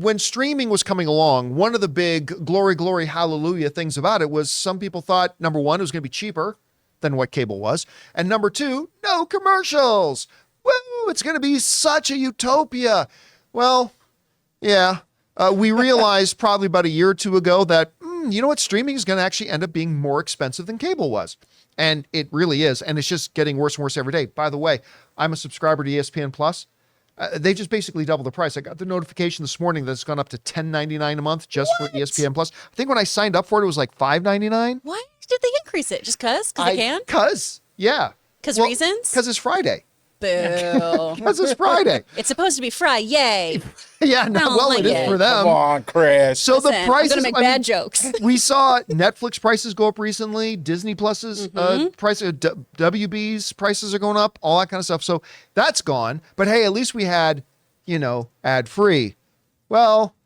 When streaming was coming along, one of the big glory, glory, hallelujah things about it was some people thought, number one, it was going to be cheaper than what cable was. And number two, no commercials. Woo, it's going to be such a utopia. Well, yeah, we realized probably about a year or two ago that, you know what, streaming is going to actually end up being more expensive than cable was. And it really is. And it's just getting worse and worse every day. By the way, I'm a subscriber to ESPN Plus. They just basically doubled the price. I got the notification this morning that it's gone up to $10.99 a month just for ESPN Plus. I think when I signed up for it, it was like $5.99. Why did they increase it? Just because? Because they can? Yeah. Because reasons? Because it's Friday. Boo. Because it's Friday. It's supposed to be Friday. Yay. Yeah, no, well, like it is for them. Come on, Chris. So Listen, the prices, I'm going to make bad jokes. We saw Netflix prices go up recently. Disney Plus's prices, WB's prices are going up, all that kind of stuff. So that's gone. But hey, at least we had, ad-free. Well,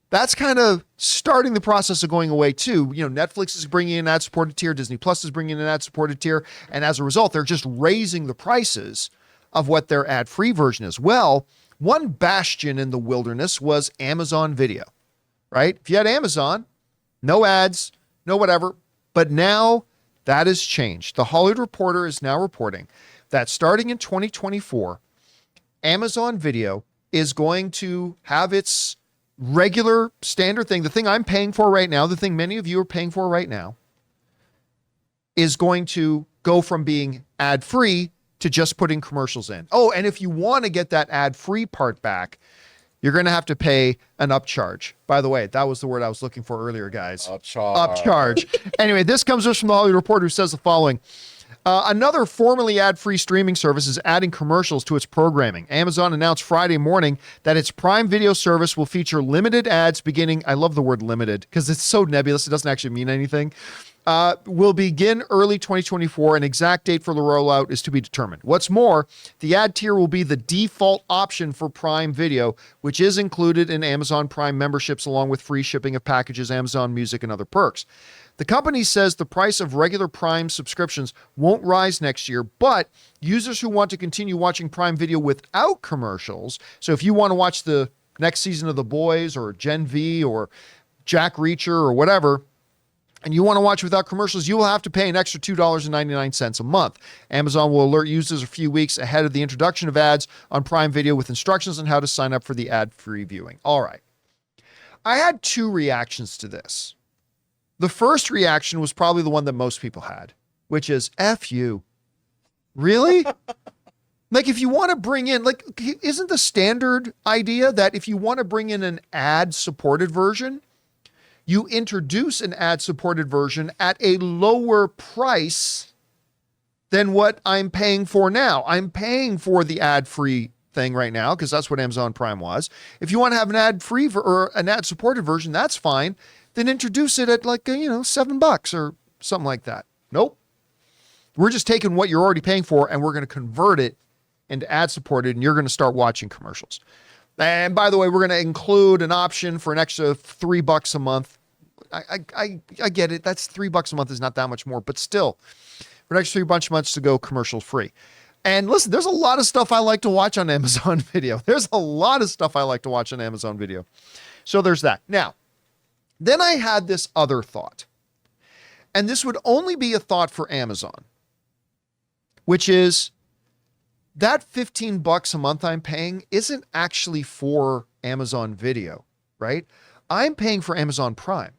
that's kind of starting the process of going away too. Netflix is bringing in an ad-supported tier. Disney Plus is bringing in an ad-supported tier. And as a result, they're just raising the prices of what their ad-free version is. Well, one bastion in the wilderness was Amazon Video, right? If you had Amazon, no ads, no whatever. But now that has changed. The Hollywood Reporter is now reporting that starting in 2024, Amazon Video is going to have its regular standard thing. The thing I'm paying for right now, the thing many of you are paying for right now, is going to go from being ad-free to just putting commercials in. Oh, and if you want to get that ad-free part back, you're going to have to pay an upcharge. By the way, that was the word I was looking for earlier, guys. Upcharge. Anyway, this comes from the Hollywood Reporter, who says the following. Another formerly ad-free streaming service is adding commercials to its programming. Amazon announced Friday morning that its Prime Video service will feature limited ads beginning, I love the word limited because it's so nebulous, it doesn't actually mean anything, will begin early 2024. An exact date for the rollout is to be determined. What's more, the ad tier will be the default option for Prime Video, which is included in Amazon Prime memberships along with free shipping of packages, Amazon Music, and other perks. The company says the price of regular Prime subscriptions won't rise next year, but users who want to continue watching Prime Video without commercials, so if you want to watch the next season of The Boys or Gen V or Jack Reacher or whatever, and you want to watch without commercials, you will have to pay an extra $2.99 a month. Amazon will alert users a few weeks ahead of the introduction of ads on Prime Video with instructions on how to sign up for the ad-free viewing. All right. I had two reactions to this. The first reaction was probably the one that most people had, which is, F you. Really? Like, if you want to bring in, like, isn't the standard idea that if you want to bring in an ad-supported version, you introduce an ad-supported version at a lower price than what I'm paying for now? I'm paying for the ad-free thing right now because that's what Amazon Prime was. If you want to have an ad-free or an ad-supported version, that's fine. Then introduce it at like, $7 or something like that. Nope. We're just taking what you're already paying for and we're going to convert it into ad-supported, and you're going to start watching commercials. And by the way, we're going to include an option for an extra $3 a month. I get it. That's $3 a month is not that much more, but still, for an extra $3 a month to go commercial free. And listen, there's a lot of stuff I like to watch on Amazon Video. There's a lot of stuff I like to watch on Amazon Video. So there's that. Now, then I had this other thought, and this would only be a thought for Amazon, which is that $15 a month I'm paying isn't actually for Amazon Video, right? I'm paying for Amazon Prime.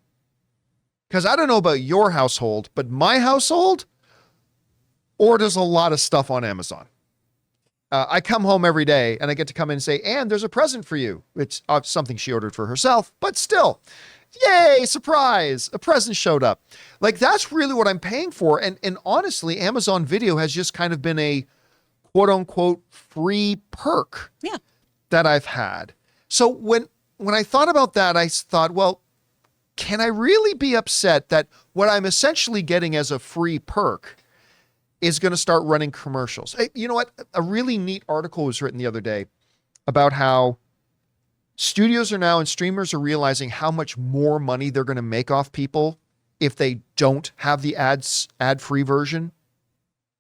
Because I don't know about your household, but my household orders a lot of stuff on Amazon. I come home every day and I get to come in and say, Ann, there's a present for you. It's something she ordered for herself, but still, yay, surprise, a present showed up. Like, that's really what I'm paying for. And honestly, Amazon Video has just kind of been a quote unquote free perk that I've had. So when I thought about that, I thought, well, can I really be upset that what I'm essentially getting as a free perk is going to start running commercials? Hey, you know what? A really neat article was written the other day about how studios are now and streamers are realizing how much more money they're going to make off people if they don't have the ad-free version,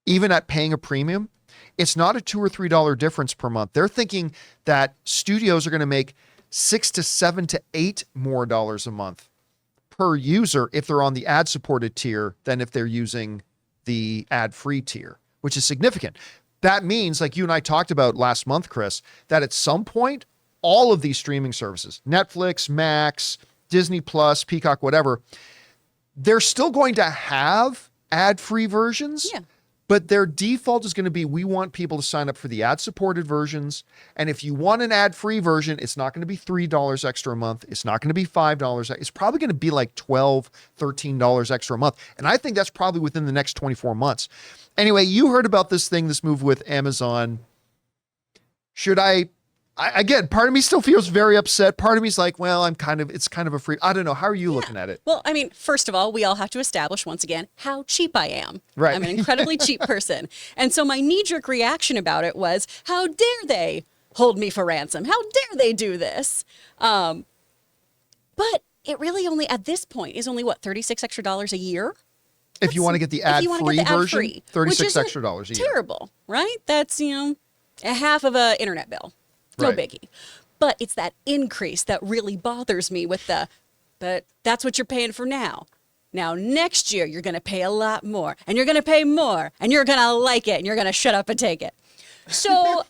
even at paying a premium. It's not a $2 or $3 difference per month. They're thinking that studios are going to make $6 to $7 to $8 more a month per user if they're on the ad-supported tier than if they're using the ad-free tier, which is significant. That means, like you and I talked about last month, Chris, that at some point, all of these streaming services, Netflix, Max, Disney Plus, Peacock, whatever, they're still going to have ad-free versions. Yeah. But their default is going to be, we want people to sign up for the ad-supported versions. And if you want an ad-free version, it's not going to be $3 extra a month. It's not going to be $5. It's probably going to be like $12, $13 extra a month. And I think that's probably within the next 24 months. Anyway, you heard about this move with Amazon. Should again, part of me still feels very upset. Part of me is like, well, it's kind of a free, I don't know. How are you looking at it? Well, I mean, first of all, we all have to establish once again how cheap I am. Right. I'm an incredibly cheap person. And so my knee-jerk reaction about it was, how dare they hold me for ransom? How dare they do this? But it really only, at this point, is only, what, $36 extra a year? If you want to get the ad-free version, $36 extra a year. Terrible, right? That's, a half of an internet bill. No Right. biggie. But it's that increase that really bothers me but that's what you're paying for now. Now, next year, you're going to pay a lot more, and you're going to pay more, and you're going to like it, and you're going to shut up and take it. So,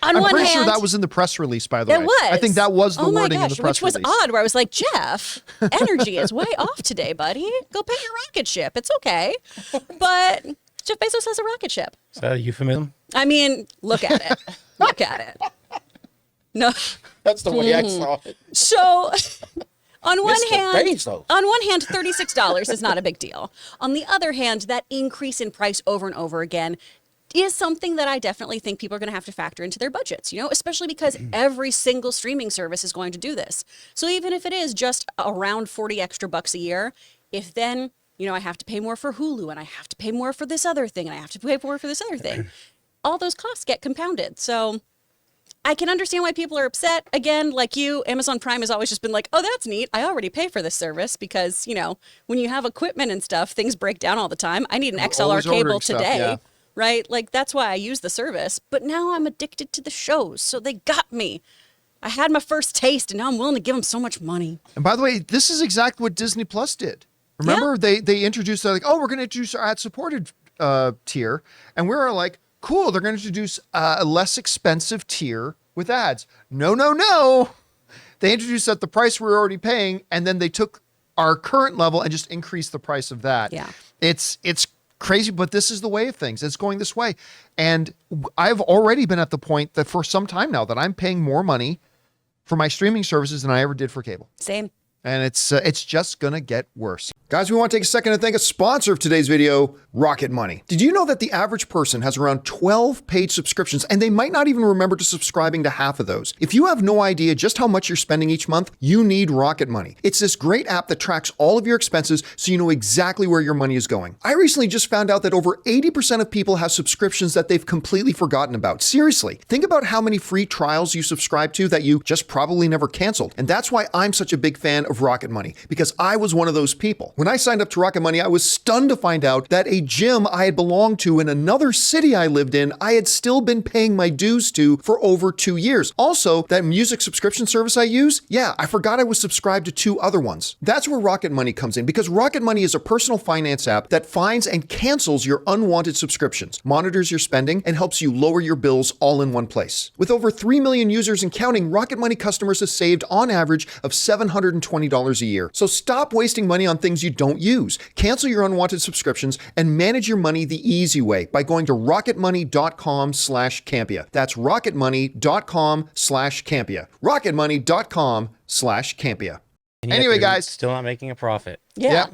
I'm pretty sure that was in the press release, by the way. It was. I think that was the wording in the press which release. was odd, where I was like, Jeff, energy is way off today, buddy. Go paint your rocket ship. It's okay. But Jeff Bezos has a rocket ship. Is that a euphemism? I mean, look at it. Look at it. No. That's the way I saw it. So, on one Mr. hand, Bezos. $36 is not a big deal. On the other hand, that increase in price over and over again is something that I definitely think people are going to have to factor into their budgets, especially because every single streaming service is going to do this. So even if it is just around 40 extra bucks a year, if then, I have to pay more for Hulu, and I have to pay more for this other thing, and I have to pay more for this other thing, all those costs get compounded. So I can understand why people are upset. Again, like you, Amazon Prime has always just been like, oh, that's neat. I already pay for this service because, when you have equipment and stuff, things break down all the time. I need an XLR always cable ordering today, stuff, yeah. right? Like, that's why I use the service. But now I'm addicted to the shows, so they got me. I had my first taste, and now I'm willing to give them so much money. And by the way, this is exactly what Disney Plus did. Remember, they introduced, they're like, oh, we're going to introduce our ad-supported tier. And we were like, cool, they're going to introduce a less expensive tier with ads. No. They introduced at the price we were already paying, and then they took our current level and just increased the price of that. Yeah. It's crazy, but this is the way of things. It's going this way. And I've already been at the point that for some time now that I'm paying more money for my streaming services than I ever did for cable. Same. And it's just going to get worse. Guys, we want to take a second to thank a sponsor of today's video, Rocket Money. Did you know that the average person has around 12 paid subscriptions, and they might not even remember to subscribing to half of those? If you have no idea just how much you're spending each month, you need Rocket Money. It's this great app that tracks all of your expenses so you know exactly where your money is going. I recently just found out that over 80% of people have subscriptions that they've completely forgotten about. Seriously, think about how many free trials you subscribe to that you just probably never canceled. And that's why I'm such a big fan of Rocket Money, because I was one of those people. When I signed up to Rocket Money, I was stunned to find out that a gym I had belonged to in another city I lived in, I had still been paying my dues to for over 2 years. Also, that music subscription service I use, I forgot I was subscribed to 2 other ones. That's where Rocket Money comes in, because Rocket Money is a personal finance app that finds and cancels your unwanted subscriptions, monitors your spending, and helps you lower your bills all in one place. With over 3 million users and counting, Rocket Money customers have saved on average of $720 a year. So stop wasting money on things you don't use. Cancel your unwanted subscriptions and manage your money the easy way by going to rocketmoney.com/Campea. That's rocketmoney.com/Campea. rocketmoney.com/Campea. Anyway, guys. Still not making a profit. Yeah.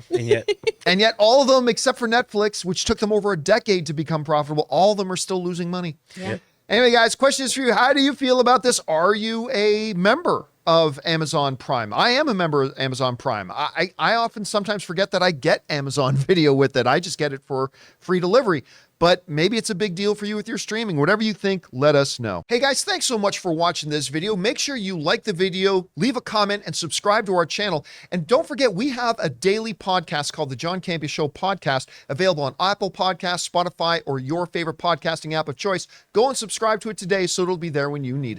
And yet all of them, except for Netflix, which took them over a decade to become profitable, all of them are still losing money. Yeah. Anyway, guys, question is for you. How do you feel about this? Are you a member of Amazon Prime? I am a member of Amazon Prime. I often sometimes forget that I get Amazon Video with it. I just get it for free delivery. But maybe it's a big deal for you with your streaming. Whatever you think, let us know. Hey guys, thanks so much for watching this video. Make sure you like the video, leave a comment, and subscribe to our channel. And don't forget, we have a daily podcast called the John Campea Show podcast, available on Apple Podcasts, Spotify, or your favorite podcasting app of choice. Go and subscribe to it today so it'll be there when you need it.